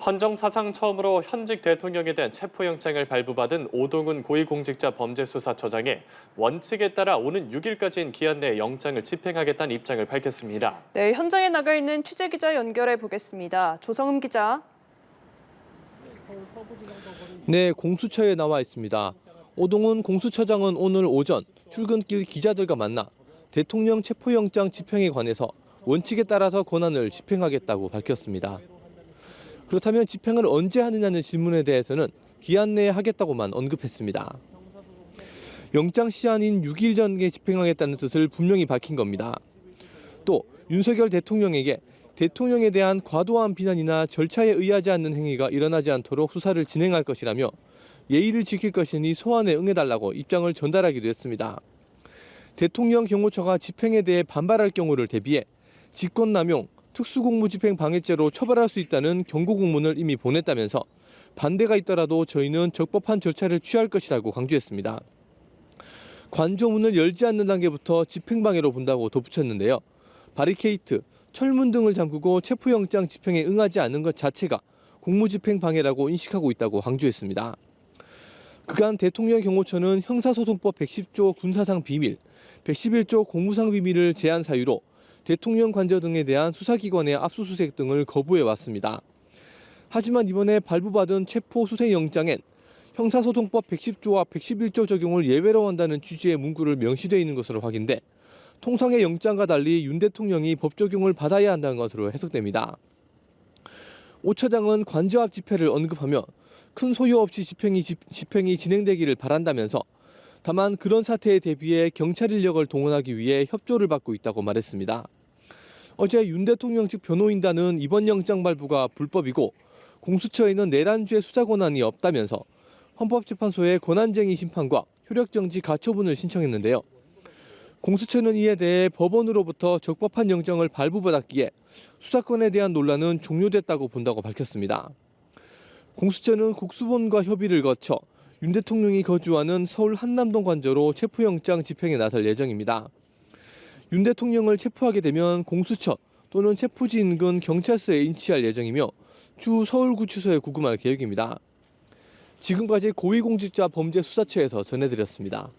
헌정 사상 처음으로 현직 대통령에 대한 체포영장을 발부받은 오동훈 고위공직자 범죄수사처장이 원칙에 따라 오는 6일까지인 기한 내에 영장을 집행하겠다는 입장을 밝혔습니다. 네, 현장에 나가 있는 취재기자 연결해 보겠습니다. 조성음 기자. 네, 공수처에 나와 있습니다. 오동훈 공수처장은 오늘 오전 출근길 기자들과 만나 대통령 체포영장 집행에 관해서 원칙에 따라서 권한을 집행하겠다고 밝혔습니다. 그렇다면 집행을 언제 하느냐는 질문에 대해서는 기한 내에 하겠다고만 언급했습니다. 영장 시한인 6일 전에 집행하겠다는 뜻을 분명히 밝힌 겁니다. 또 윤석열 대통령에게 대통령에 대한 과도한 비난이나 절차에 의하지 않는 행위가 일어나지 않도록 수사를 진행할 것이라며 예의를 지킬 것이니 소환에 응해달라고 입장을 전달하기도 했습니다. 대통령 경호처가 집행에 대해 반발할 경우를 대비해 직권남용, 특수공무집행 방해죄로 처벌할 수 있다는 경고공문을 이미 보냈다면서 반대가 있더라도 저희는 적법한 절차를 취할 것이라고 강조했습니다. 관저문을 열지 않는 단계부터 집행방해로 본다고 덧붙였는데요. 바리케이트, 철문 등을 잠그고 체포영장 집행에 응하지 않는 것 자체가 공무집행 방해라고 인식하고 있다고 강조했습니다. 그간 대통령 경호처는 형사소송법 110조 군사상 비밀, 111조 공무상 비밀을 제한 사유로 대통령 관저 등에 대한 수사기관의 압수수색 등을 거부해왔습니다. 하지만 이번에 발부받은 체포수색영장엔 형사소송법 110조와 111조 적용을 예외로 한다는 취지의 문구를 명시되어 있는 것으로 확인돼 통상의 영장과 달리 윤 대통령이 법 적용을 받아야 한다는 것으로 해석됩니다. 오 처장은 관저 앞 집회를 언급하며 큰 소요 없이 집행이 진행되기를 바란다면서 다만 그런 사태에 대비해 경찰 인력을 동원하기 위해 협조를 받고 있다고 말했습니다. 어제 윤 대통령 측 변호인단은 이번 영장 발부가 불법이고 공수처에는 내란죄 수사 권한이 없다면서 헌법재판소에 권한쟁의 심판과 효력정지 가처분을 신청했는데요. 공수처는 이에 대해 법원으로부터 적법한 영장을 발부받았기에 수사권에 대한 논란은 종료됐다고 본다고 밝혔습니다. 공수처는 국수본과 협의를 거쳐 윤 대통령이 거주하는 서울 한남동 관저로 체포영장 집행에 나설 예정입니다. 윤 대통령을 체포하게 되면 공수처 또는 체포지 인근 경찰서에 인치할 예정이며 추후 서울구치소에 구금할 계획입니다. 지금까지 고위공직자 범죄수사처에서 전해드렸습니다.